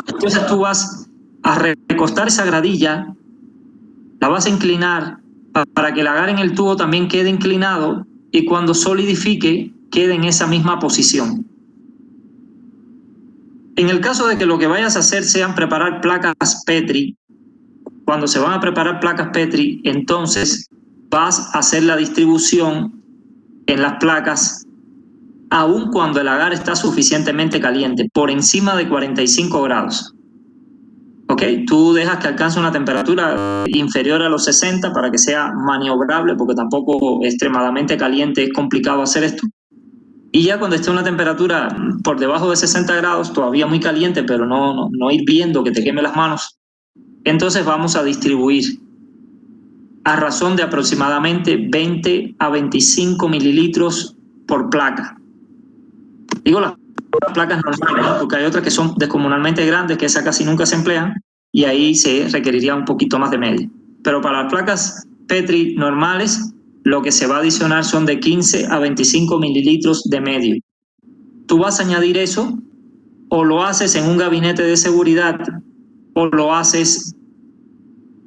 Entonces tú vas a recortar esa gradilla, la vas a inclinar para que el agar en el tubo también quede inclinado y cuando solidifique quede en esa misma posición. En el caso de que lo que vayas a hacer sean preparar placas Petri, cuando se van a preparar placas Petri, entonces vas a hacer la distribución en las placas aun cuando el agar está suficientemente caliente, por encima de 45 grados. ¿Ok? Tú dejas que alcance una temperatura inferior a los 60 para que sea maniobrable, porque tampoco extremadamente caliente es complicado hacer esto. Y ya cuando esté una temperatura por debajo de 60 grados, todavía muy caliente, pero no hirviendo que te queme las manos, entonces vamos a distribuir a razón de aproximadamente 20 a 25 mililitros por placa. Digo las placas normales, ¿no? Porque hay otras que son descomunalmente grandes, que esas casi nunca se emplean, y ahí se requeriría un poquito más de media. Pero para las placas Petri normales, lo que se va a adicionar son de 15 a 25 mililitros de medio. Tú vas a añadir eso, o lo haces en un gabinete de seguridad, o lo haces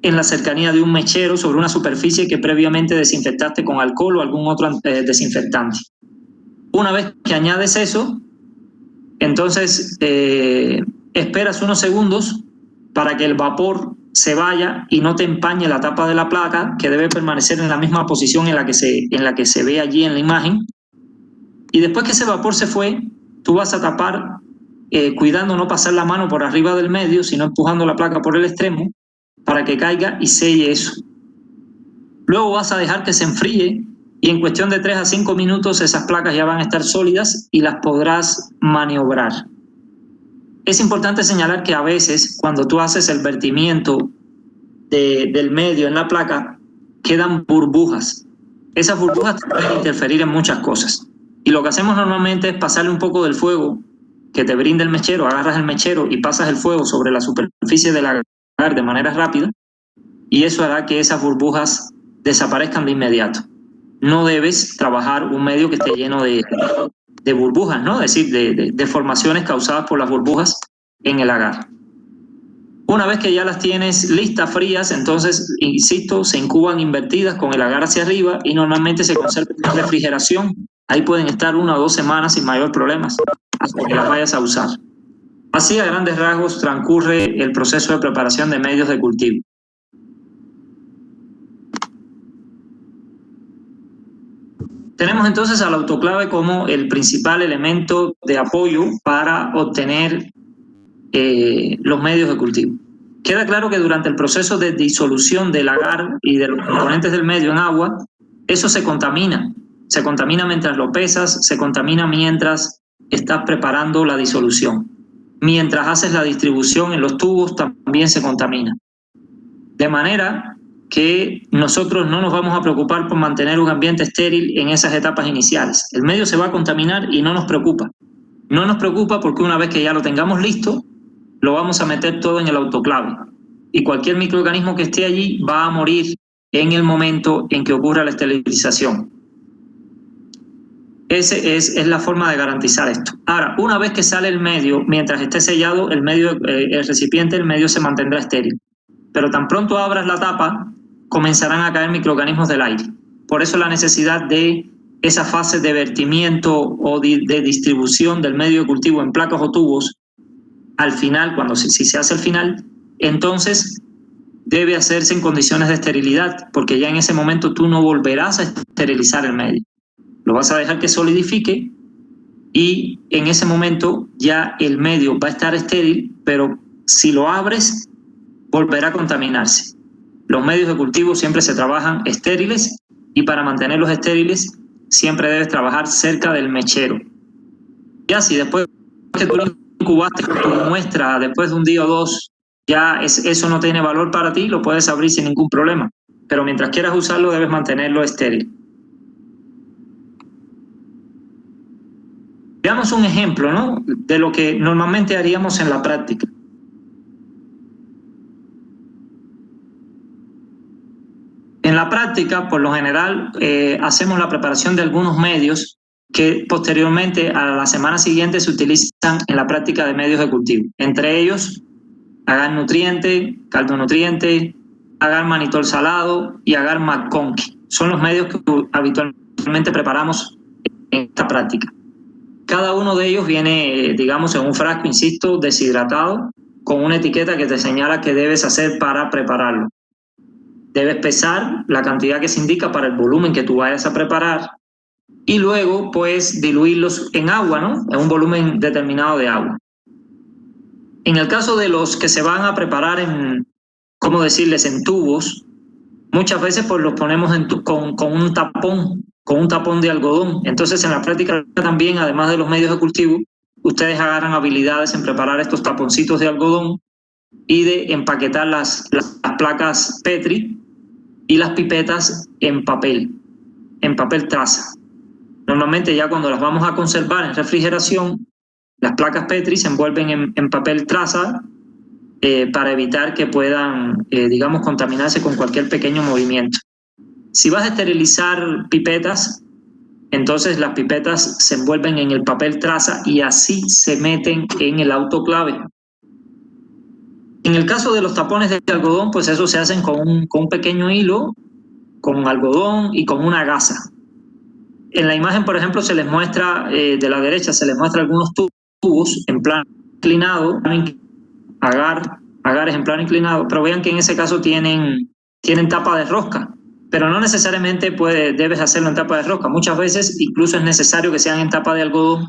en la cercanía de un mechero sobre una superficie que previamente desinfectaste con alcohol o algún otro desinfectante. Una vez que añades eso, entonces esperas unos segundos para que el vapor se vaya y no te empañe la tapa de la placa, que debe permanecer en la misma posición en la que se ve allí en la imagen. Y después que ese vapor se fue, tú vas a tapar, cuidando no pasar la mano por arriba del medio, sino empujando la placa por el extremo para que caiga y selle eso. Luego vas a dejar que se enfríe y en cuestión de 3 a 5 minutos esas placas ya van a estar sólidas y las podrás maniobrar. Es importante señalar que a veces cuando tú haces el vertimiento del medio en la placa, quedan burbujas. Esas burbujas pueden interferir en muchas cosas. Y lo que hacemos normalmente es pasarle un poco del fuego que te brinda el mechero, agarras el mechero y pasas el fuego sobre la superficie del agar de manera rápida y eso hará que esas burbujas desaparezcan de inmediato. No debes trabajar un medio que esté lleno de burbujas, ¿no? Es decir, de deformaciones causadas por las burbujas en el agar. Una vez que ya las tienes listas, frías, entonces, insisto, se incuban invertidas con el agar hacia arriba y normalmente se conserva en refrigeración. Ahí pueden estar 1 o 2 semanas sin mayor problema hasta que las vayas a usar. Así, a grandes rasgos, transcurre el proceso de preparación de medios de cultivo. Tenemos entonces al autoclave como el principal elemento de apoyo para obtener los medios de cultivo. Queda claro que durante el proceso de disolución del agar y de los componentes del medio en agua, eso se contamina. Se contamina mientras lo pesas, se contamina mientras estás preparando la disolución. Mientras haces la distribución en los tubos también se contamina. De manera que nosotros no nos vamos a preocupar por mantener un ambiente estéril en esas etapas iniciales. El medio se va a contaminar y no nos preocupa. No nos preocupa porque una vez que ya lo tengamos listo, lo vamos a meter todo en el autoclave. Y cualquier microorganismo que esté allí va a morir en el momento en que ocurra la esterilización. Esa es la forma de garantizar esto. Ahora, una vez que sale el medio, mientras esté sellado, el recipiente, el medio se mantendrá estéril. Pero tan pronto abras la tapa, comenzarán a caer microorganismos del aire. Por eso la necesidad de esa fase de vertimiento o de distribución del medio de cultivo en placas o tubos, al final, si se hace al final, entonces debe hacerse en condiciones de esterilidad, porque ya en ese momento tú no volverás a esterilizar el medio. Lo vas a dejar que solidifique y en ese momento ya el medio va a estar estéril, pero si lo abres, volverá a contaminarse. Los medios de cultivo siempre se trabajan estériles y para mantenerlos estériles siempre debes trabajar cerca del mechero. Ya si después que tú lo incubaste con tu muestra, después de un día o dos, ya eso no tiene valor para ti, lo puedes abrir sin ningún problema. Pero mientras quieras usarlo, debes mantenerlo estéril. Veamos un ejemplo, ¿no?, de lo que normalmente haríamos en la práctica. En la práctica, por lo general, hacemos la preparación de algunos medios que posteriormente a la semana siguiente se utilizan en la práctica de medios de cultivo. Entre ellos, agar nutriente, caldo nutriente, agar manitol salado y agar McConkey. Son los medios que habitualmente preparamos en esta práctica. Cada uno de ellos viene, digamos, en un frasco, insisto, deshidratado, con una etiqueta que te señala qué debes hacer para prepararlo. Debes pesar la cantidad que se indica para el volumen que tú vayas a preparar y luego, pues, diluirlos en agua, ¿no? En un volumen determinado de agua. En el caso de los que se van a preparar en, ¿cómo decirles?, en tubos, muchas veces pues los ponemos con un tapón de algodón. Entonces, en la práctica también, además de los medios de cultivo, ustedes agarran habilidades en preparar estos taponcitos de algodón y de empaquetar las placas Petri y las pipetas en papel traza. Normalmente ya cuando las vamos a conservar en refrigeración, las placas Petri se envuelven en papel traza para evitar que puedan, digamos, contaminarse con cualquier pequeño movimiento. Si vas a esterilizar pipetas, entonces las pipetas se envuelven en el papel traza y así se meten en el autoclave. En el caso de los tapones de algodón, pues eso se hacen con un pequeño hilo, con algodón y con una gasa. En la imagen, por ejemplo, se les muestra, de la derecha, se les muestra algunos tubos en plano inclinado, agares en plano inclinado, pero vean que en ese caso tienen tapa de rosca, pero no necesariamente debes hacerlo en tapa de rosca. Muchas veces incluso es necesario que sean en tapa de algodón,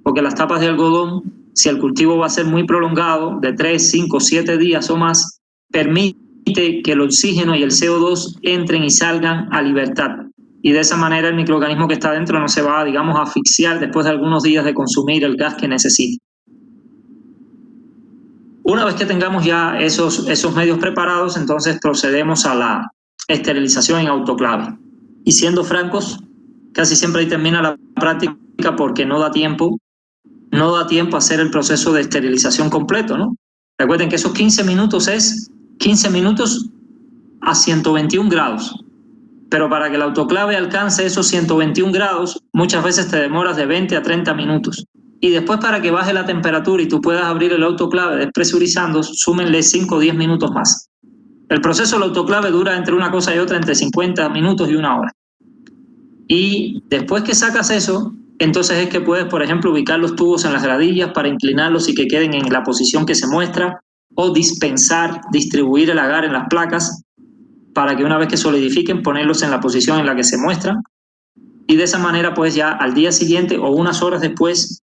porque las tapas de algodón, si el cultivo va a ser muy prolongado, de 3, 5, 7 días o más, permite que el oxígeno y el CO2 entren y salgan a libertad. Y de esa manera el microorganismo que está dentro no se va, digamos, a asfixiar después de algunos días de consumir el gas que necesita. Una vez que tengamos ya esos medios preparados, entonces procedemos a la esterilización en autoclave. Y siendo francos, casi siempre ahí termina la práctica porque no da tiempo a hacer el proceso de esterilización completo, ¿no? Recuerden que esos 15 minutos es 15 minutos a 121 grados. Pero para que el autoclave alcance esos 121 grados, muchas veces te demoras de 20 a 30 minutos. Y después, para que baje la temperatura y tú puedas abrir el autoclave despresurizando, súmenle 5 o 10 minutos más. El proceso del autoclave dura entre una cosa y otra entre 50 minutos y 1 hora. Y después que sacas eso, entonces es que puedes, por ejemplo, ubicar los tubos en las gradillas para inclinarlos y que queden en la posición que se muestra, o distribuir el agar en las placas para que una vez que solidifiquen, ponerlos en la posición en la que se muestran. Y de esa manera, pues ya al día siguiente o unas horas después,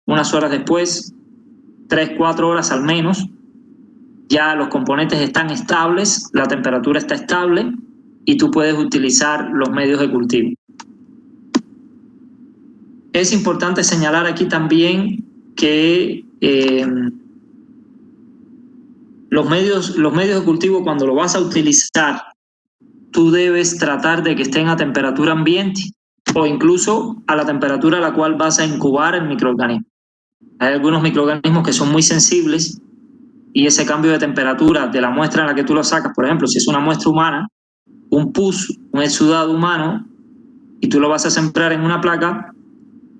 3, 4 horas al menos, ya los componentes están estables, la temperatura está estable y tú puedes utilizar los medios de cultivo. Es importante señalar aquí también que los medios de cultivo, cuando lo vas a utilizar, tú debes tratar de que estén a temperatura ambiente o incluso a la temperatura a la cual vas a incubar el microorganismo. Hay algunos microorganismos que son muy sensibles y ese cambio de temperatura de la muestra en la que tú lo sacas, por ejemplo, si es una muestra humana, un pus, un exudado humano, y tú lo vas a sembrar en una placa,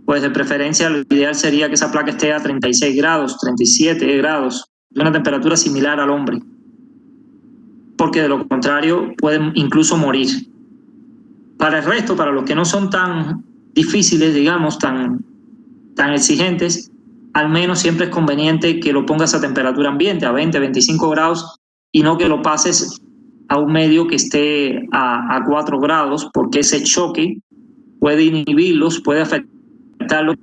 pues de preferencia lo ideal sería que esa placa esté a 36 grados, 37 grados, de una temperatura similar al hombre, porque de lo contrario pueden incluso morir. Para el resto, para los que no son tan difíciles, digamos, tan exigentes, al menos siempre es conveniente que lo pongas a temperatura ambiente, a 20, 25 grados, y no que lo pases a un medio que esté a 4 grados, porque ese choque puede inhibirlos, puede afectarlos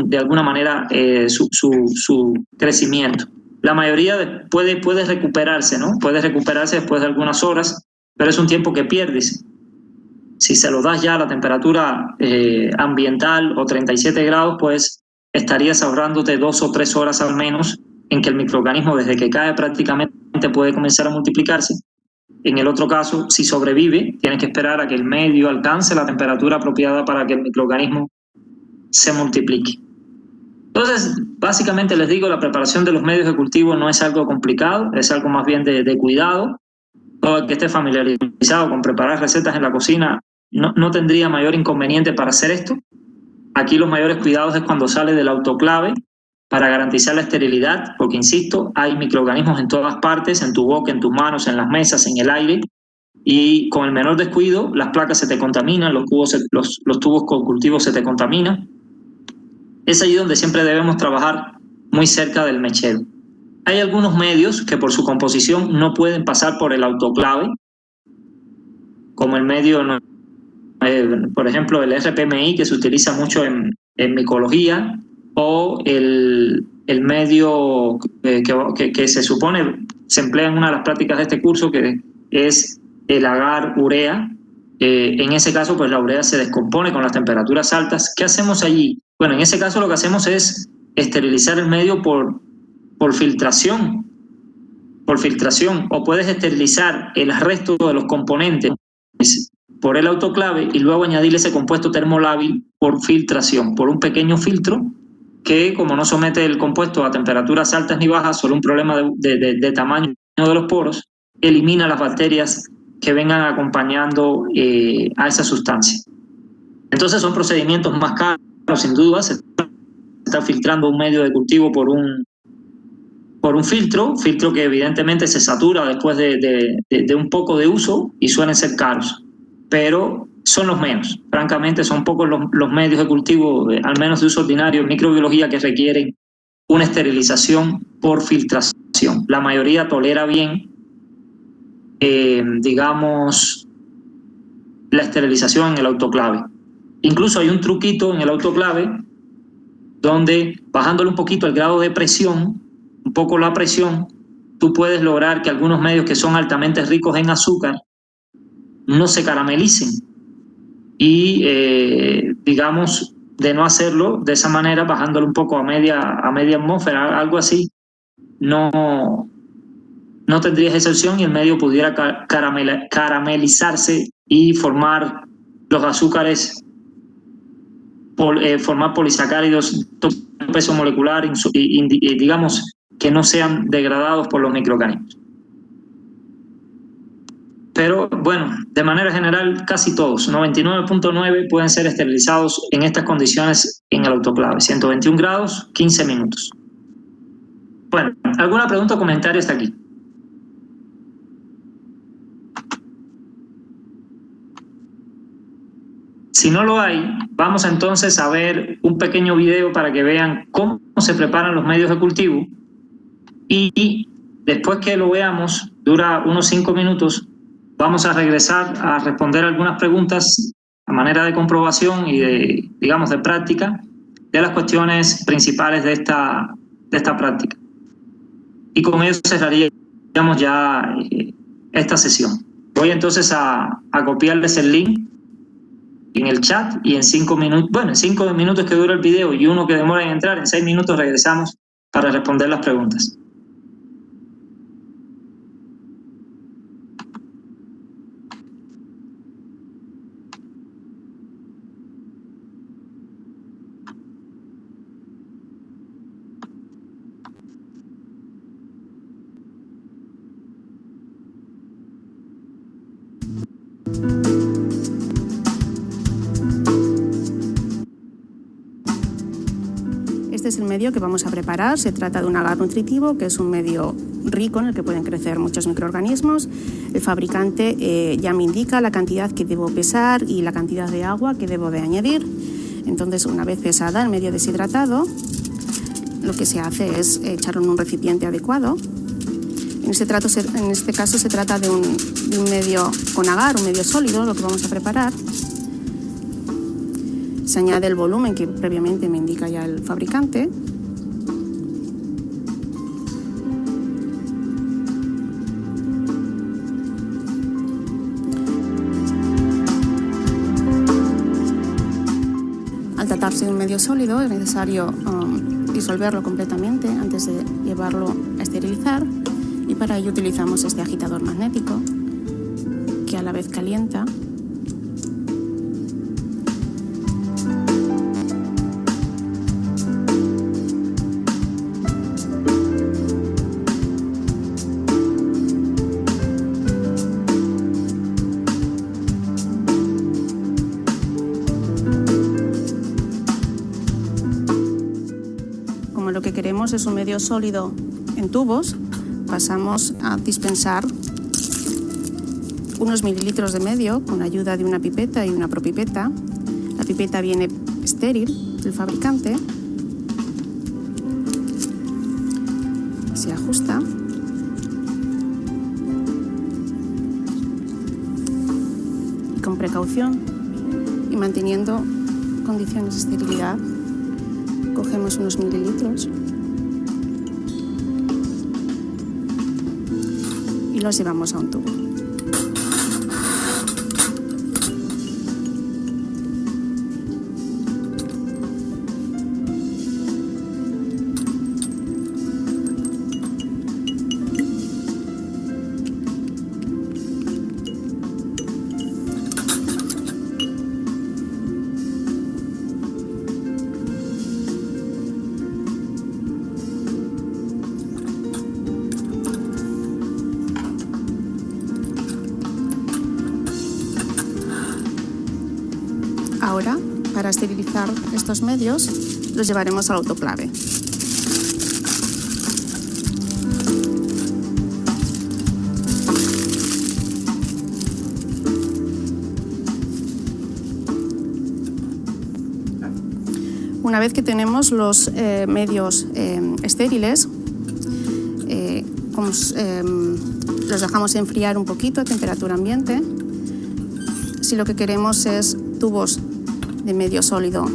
de alguna manera su crecimiento. La mayoría puede recuperarse, ¿no? Puede recuperarse después de algunas horas, pero es un tiempo que pierdes. Si se lo das ya a la temperatura ambiental o 37 grados, pues estarías ahorrándote 2 o 3 horas al menos en que el microorganismo, desde que cae prácticamente, puede comenzar a multiplicarse. En el otro caso, si sobrevive, tienes que esperar a que el medio alcance la temperatura apropiada para que el microorganismo se multiplique. Entonces, básicamente les digo, la preparación de los medios de cultivo no es algo complicado, es algo más bien de cuidado. Todo el que esté familiarizado con preparar recetas en la cocina no tendría mayor inconveniente para hacer esto. Aquí los mayores cuidados es cuando sale del autoclave para garantizar la esterilidad, porque insisto, hay microorganismos en todas partes, en tu boca, en tus manos, en las mesas, en el aire, y con el menor descuido las placas se te contaminan, los tubos con cultivo se te contaminan. Es allí donde siempre debemos trabajar muy cerca del mechero. Hay algunos medios que por su composición no pueden pasar por el autoclave, como el medio, por ejemplo, el RPMI, que se utiliza mucho en micología, o el medio que se supone se emplea en una de las prácticas de este curso, que es el agar-urea. En ese caso, pues la urea se descompone con las temperaturas altas. ¿Qué hacemos allí? Bueno, en ese caso lo que hacemos es esterilizar el medio por filtración, o puedes esterilizar el resto de los componentes por el autoclave y luego añadirle ese compuesto termolábil por filtración, por un pequeño filtro que, como no somete el compuesto a temperaturas altas ni bajas, solo un problema de tamaño de los poros, elimina las bacterias que vengan acompañando a esa sustancia. Entonces son procedimientos más caros, sin duda. Se está filtrando un medio de cultivo por un filtro que evidentemente se satura después de un poco de uso y suelen ser caros, pero son los menos. Francamente, son pocos los medios de cultivo, al menos de uso ordinario en microbiología, que requieren una esterilización por filtración. La mayoría tolera bien, digamos, la esterilización en el autoclave. Incluso hay un truquito en el autoclave donde, bajándole un poquito el grado de presión, un poco la presión, tú puedes lograr que algunos medios que son altamente ricos en azúcar no se caramelicen. Y, digamos, de no hacerlo de esa manera, bajándole un poco a media atmósfera, algo así, no tendrías esa opción y el medio pudiera caramelizarse y formar los azúcares, formar polisacáridos de peso molecular y digamos que no sean degradados por los microorganismos. Pero bueno, de manera general, casi todos, 99.9 pueden ser esterilizados en estas condiciones en el autoclave, 121 grados, 15 minutos. Bueno, ¿alguna pregunta o comentario hasta aquí? Si no lo hay, vamos entonces a ver un pequeño video para que vean cómo se preparan los medios de cultivo, y después que lo veamos, dura unos 5 minutos, vamos a regresar a responder algunas preguntas a manera de comprobación y de práctica de las cuestiones principales de esta práctica. Y con ello cerraríamos ya esta sesión. Voy entonces a copiarles el link en el chat y en 5 minutos, bueno, en 5 minutos que dura el video y uno que demora en entrar, en 6 minutos regresamos para responder las preguntas. Este es el medio que vamos a preparar. Se trata de un agar nutritivo, que es un medio rico en el que pueden crecer muchos microorganismos. El fabricante ya me indica la cantidad que debo pesar y la cantidad de agua que debo de añadir. Entonces, una vez pesada el medio deshidratado, lo que se hace es echarlo en un recipiente adecuado. En este caso se trata de un medio con agar, un medio sólido, lo que vamos a preparar. Se añade el volumen que previamente me indica ya el fabricante. Al tratarse de un medio sólido es necesario disolverlo completamente antes de llevarlo a esterilizar, y para ello utilizamos este agitador magnético que a la vez calienta. es un medio sólido en tubos, pasamos a dispensar unos mililitros de medio con ayuda de una pipeta y una propipeta. La pipeta viene estéril del fabricante. Se ajusta. Y con precaución y manteniendo condiciones de esterilidad, cogemos unos mililitros y los llevamos a un tubo. Ahora, para esterilizar estos medios, los llevaremos al autoclave. Una vez que tenemos los medios estériles, los dejamos enfriar un poquito a temperatura ambiente. Si lo que queremos es tubos de medio sólido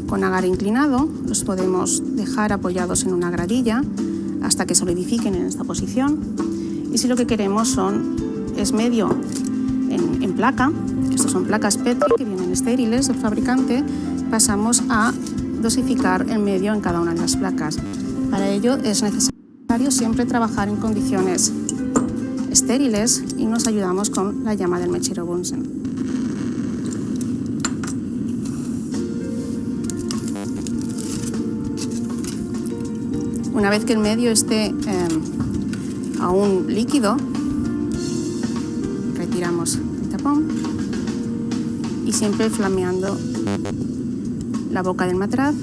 con agar inclinado, los podemos dejar apoyados en una gradilla hasta que solidifiquen en esta posición. Y si lo que queremos es medio en placa, estas son placas Petri que vienen estériles del fabricante, pasamos a dosificar el medio en cada una de las placas. Para ello es necesario siempre trabajar en condiciones estériles y nos ayudamos con la llama del mechero Bunsen. Una vez que el medio esté aún líquido, retiramos el tapón y siempre flameando la boca del matraz.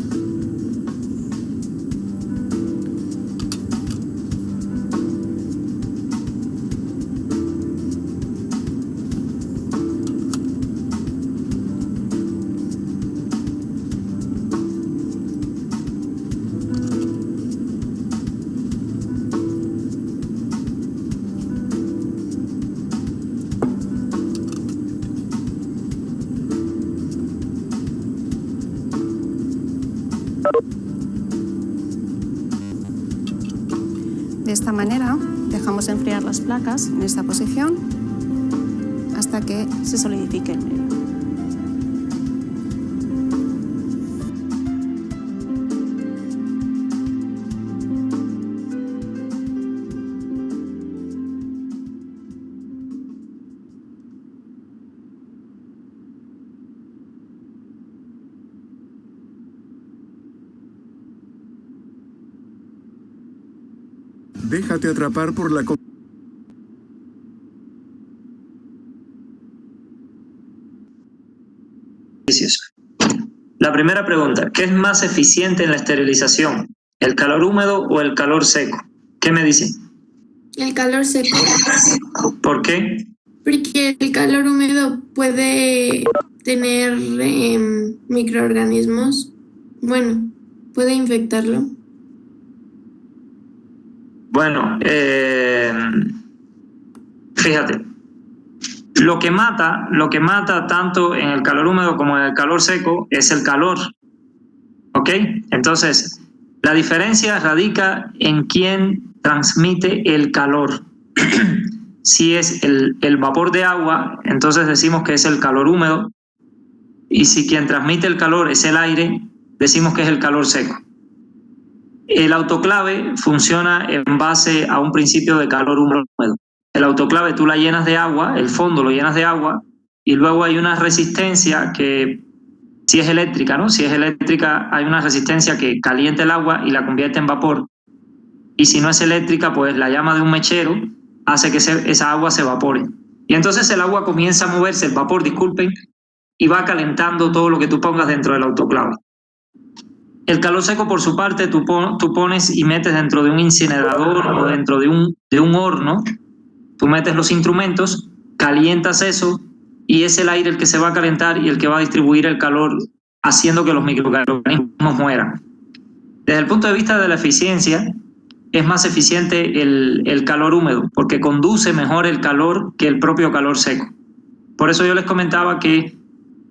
De esta manera dejamos enfriar las placas en esta posición hasta que se solidifique el medio. Déjate atrapar por la... La primera pregunta, ¿qué es más eficiente en la esterilización? ¿El calor húmedo o el calor seco? ¿Qué me dicen? El calor seco. ¿Por qué? Porque el calor húmedo puede tener microorganismos. Bueno, puede infectarlo. Bueno, fíjate, lo que mata tanto en el calor húmedo como en el calor seco es el calor, ¿ok? Entonces, la diferencia radica en quién transmite el calor. Si es el vapor de agua, entonces decimos que es el calor húmedo, y si quien transmite el calor es el aire, decimos que es el calor seco. El autoclave funciona en base a un principio de calor húmedo. El autoclave tú la llenas de agua, el fondo lo llenas de agua, y luego hay una resistencia que, si es eléctrica, ¿no? Si es eléctrica, hay una resistencia que calienta el agua y la convierte en vapor. Y si no es eléctrica, pues la llama de un mechero hace que esa agua se evapore. Y entonces el agua comienza a moverse, el vapor, disculpen, y va calentando todo lo que tú pongas dentro del autoclave. El calor seco, por su parte, tú pones y metes dentro de un incinerador o dentro de un horno, tú metes los instrumentos, calientas eso y es el aire el que se va a calentar y el que va a distribuir el calor, haciendo que los microorganismos mueran. Desde el punto de vista de la eficiencia, es más eficiente el calor húmedo, porque conduce mejor el calor que el propio calor seco. Por eso yo les comentaba que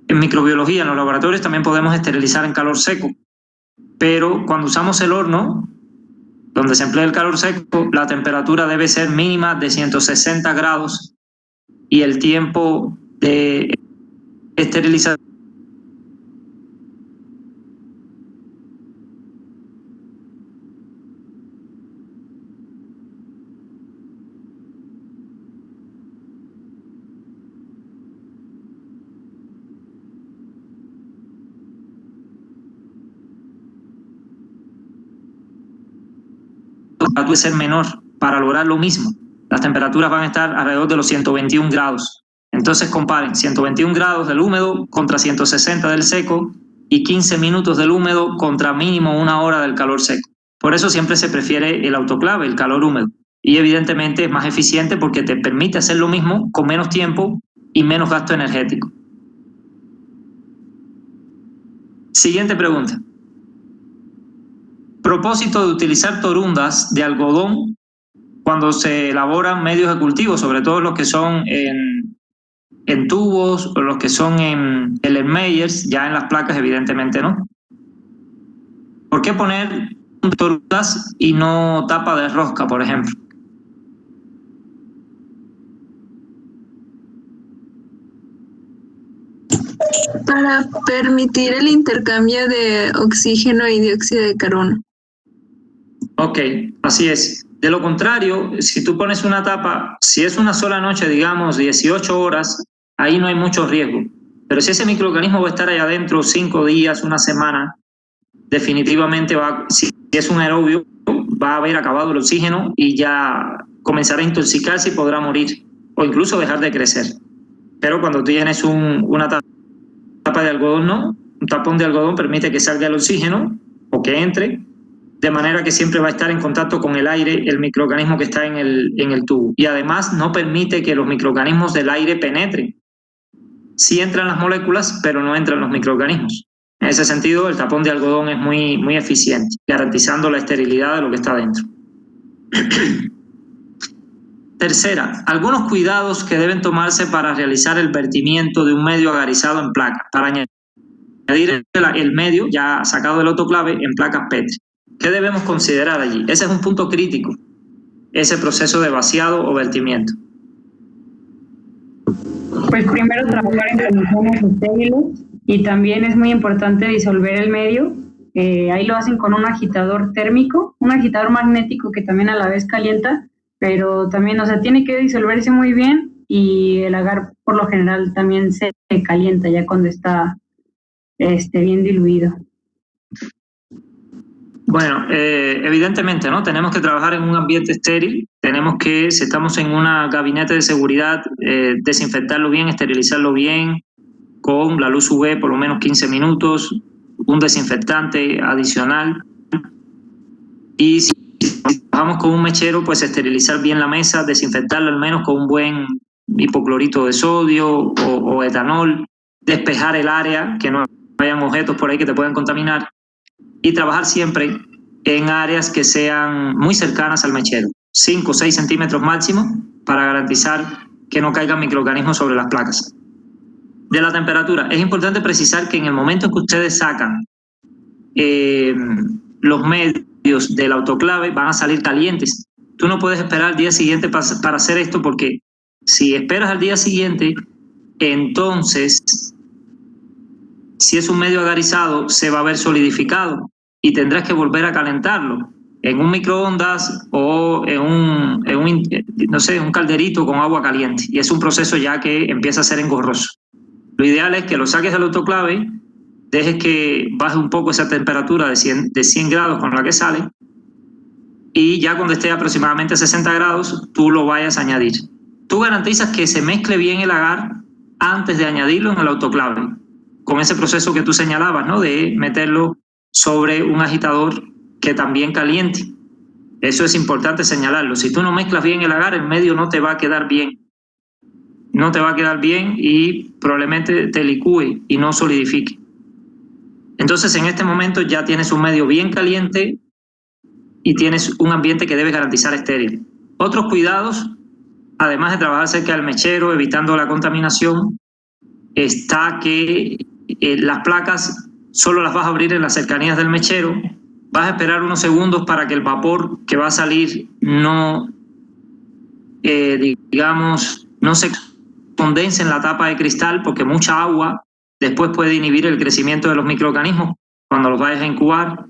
en microbiología, en los laboratorios, también podemos esterilizar en calor seco. Pero cuando usamos el horno, donde se emplea el calor seco, la temperatura debe ser mínima de 160 grados y el tiempo de esterilización debe ser menor para lograr lo mismo. Las temperaturas van a estar alrededor de los 121 grados. Entonces comparen 121 grados del húmedo contra 160 del seco y 15 minutos del húmedo contra mínimo 1 hora del calor seco. Por eso siempre se prefiere el autoclave, el calor húmedo. Y evidentemente es más eficiente porque te permite hacer lo mismo con menos tiempo y menos gasto energético. Siguiente pregunta. Propósito de utilizar torundas de algodón cuando se elaboran medios de cultivo, sobre todo los que son en tubos o los que son en Erlenmeyers, ya en las placas evidentemente no. ¿Por qué poner torundas y no tapa de rosca, por ejemplo? Para permitir el intercambio de oxígeno y dióxido de carbono. Ok, así es. De lo contrario, si tú pones una tapa, si es una sola noche, digamos 18 horas, ahí no hay mucho riesgo. Pero si ese microorganismo va a estar allá adentro 5 días, una semana, definitivamente si es un aerobio, va a haber acabado el oxígeno y ya comenzará a intoxicarse y podrá morir o incluso dejar de crecer. Pero cuando tienes una tapa de algodón, no, un tapón de algodón permite que salga el oxígeno o que entre, de manera que siempre va a estar en contacto con el aire el microorganismo que está en el tubo. Y además no permite que los microorganismos del aire penetren. Sí entran las moléculas, pero no entran los microorganismos. En ese sentido, el tapón de algodón es muy, muy eficiente, garantizando la esterilidad de lo que está dentro. Tercera, algunos cuidados que deben tomarse para realizar el vertimiento de un medio agarizado en placas, para añadir el medio ya sacado del autoclave en placas Petri. ¿Qué debemos considerar allí? Ese es un punto crítico, ese proceso de vaciado o vertimiento. Pues primero trabajar en condiciones estériles y también es muy importante disolver el medio. Ahí lo hacen con un agitador térmico, un agitador magnético que también a la vez calienta, pero también, o sea, tiene que disolverse muy bien y el agar por lo general también se calienta ya cuando está bien diluido. Bueno, evidentemente, ¿no? Tenemos que trabajar en un ambiente estéril, tenemos que, si estamos en un gabinete de seguridad, desinfectarlo bien, esterilizarlo bien, con la luz UV por lo menos 15 minutos, un desinfectante adicional. Y si trabajamos con un mechero, pues esterilizar bien la mesa, desinfectarla al menos con un buen hipoclorito de sodio o etanol, despejar el área, que no hayan objetos por ahí que te puedan contaminar. Y trabajar siempre en áreas que sean muy cercanas al mechero, 5 o 6 centímetros máximo, para garantizar que no caigan microorganismos sobre las placas. De la temperatura, es importante precisar que en el momento en que ustedes sacan los medios del autoclave, van a salir calientes. Tú no puedes esperar al día siguiente para hacer esto, porque si esperas al día siguiente, entonces, si es un medio agarizado, se va a ver solidificado y tendrás que volver a calentarlo en un microondas o en un calderito con agua caliente. Y es un proceso ya que empieza a ser engorroso. Lo ideal es que lo saques del autoclave, dejes que baje un poco esa temperatura de 100 grados con la que sale y ya cuando esté aproximadamente a 60 grados, tú lo vayas a añadir. Tú garantizas que se mezcle bien el agar antes de añadirlo en el autoclave, con ese proceso que tú señalabas, ¿no? De meterlo sobre un agitador que también caliente. Eso es importante señalarlo. Si tú no mezclas bien el agar, el medio no te va a quedar bien. No te va a quedar bien y probablemente te licúe y no solidifique. Entonces, en este momento ya tienes un medio bien caliente y tienes un ambiente que debes garantizar estéril. Otros cuidados, además de trabajar cerca del mechero, evitando la contaminación, está que las placas solo las vas a abrir en las cercanías del mechero. Vas a esperar unos segundos para que el vapor que va a salir no se condense en la tapa de cristal, porque mucha agua después puede inhibir el crecimiento de los microorganismos cuando los vayas a incubar.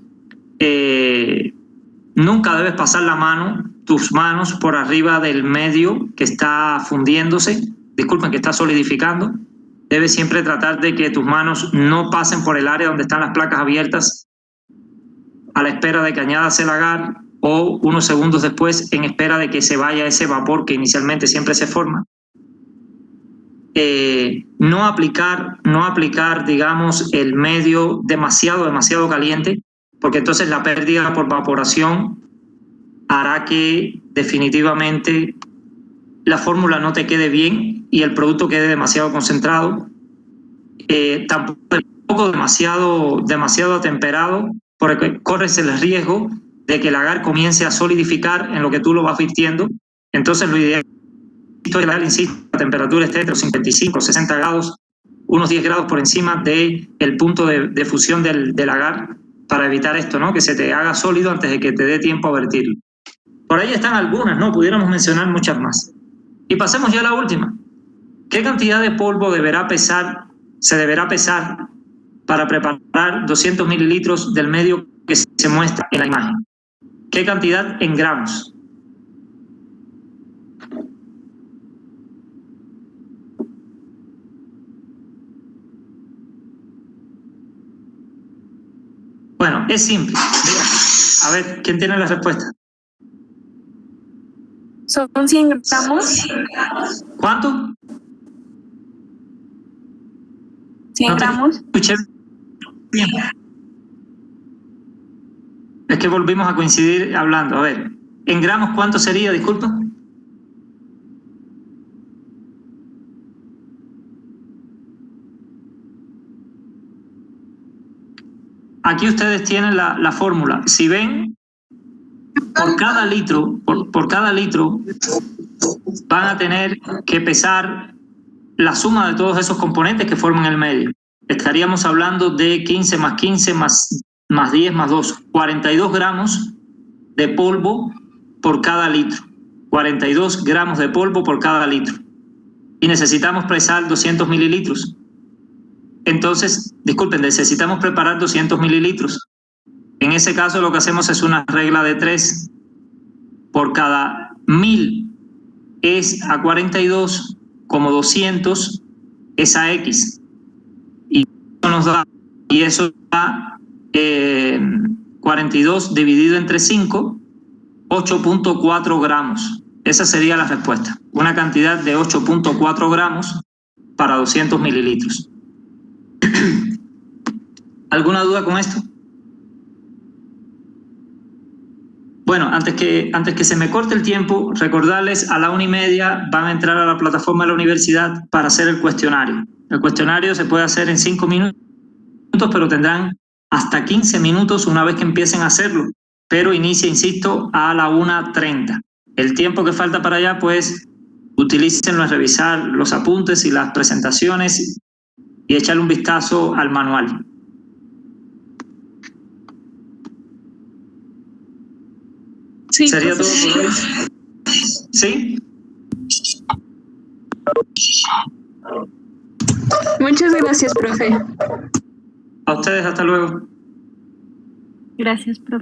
Nunca debes pasar tus manos por arriba del medio que está fundiéndose, que está solidificando. Debes siempre tratar de que tus manos no pasen por el área donde están las placas abiertas a la espera de que añadas el agar, o unos segundos después en espera de que se vaya ese vapor que inicialmente siempre se forma. No aplicar, digamos, el medio demasiado caliente, porque entonces la pérdida por evaporación hará que definitivamente la fórmula no te quede bien y el producto quede demasiado concentrado. Tampoco demasiado atemperado, porque corres el riesgo de que el agar comience a solidificar en lo que tú lo vas virtiendo. Entonces lo ideal es, la temperatura esté entre los 55 60 grados, unos 10 grados por encima del punto de fusión del agar, para evitar esto, ¿no? Que se te haga sólido antes de que te dé tiempo a vertirlo. Por ahí están algunas, ¿no? Pudiéramos mencionar muchas más. Y pasemos ya a la última. ¿Qué cantidad de polvo se deberá pesar para preparar 200 mililitros del medio que se muestra en la imagen? ¿Qué cantidad en gramos? Bueno, es simple. A ver, ¿quién tiene la respuesta? Son 100 gramos. ¿Cuánto? 100 gramos. Escuché bien. Es que volvimos a coincidir hablando. A ver, ¿en gramos cuánto sería? Disculpa. Aquí ustedes tienen la fórmula. Si ven, por cada litro van a tener que pesar la suma de todos esos componentes que forman el medio. Estaríamos hablando de 15 más 15 más 10 más 2, 42 gramos de polvo por cada litro. 42 gramos de polvo por cada litro. Y necesitamos pesar 200 mililitros. Entonces, disculpen, necesitamos preparar 200 mililitros. En ese caso lo que hacemos es una regla de 3. Por cada 1000 es a 42, como 200 es a X. Y eso da 42 dividido entre 5, 8.4 gramos. Esa sería la respuesta. Una cantidad de 8.4 gramos para 200 mililitros. ¿Alguna duda con esto? Bueno, antes que se me corte el tiempo, recordarles, a la 1:30 van a entrar a la plataforma de la universidad para hacer el cuestionario. El cuestionario se puede hacer en 5 minutos, pero tendrán hasta 15 minutos una vez que empiecen a hacerlo. Pero inicia, insisto, a la 1:30. El tiempo que falta para allá, pues, utilícenlo en revisar los apuntes y las presentaciones y echarle un vistazo al manual. Sí, ¿Sería todo por hoy? ¿Sí? Muchas gracias, profe. A ustedes, hasta luego. Gracias, profe.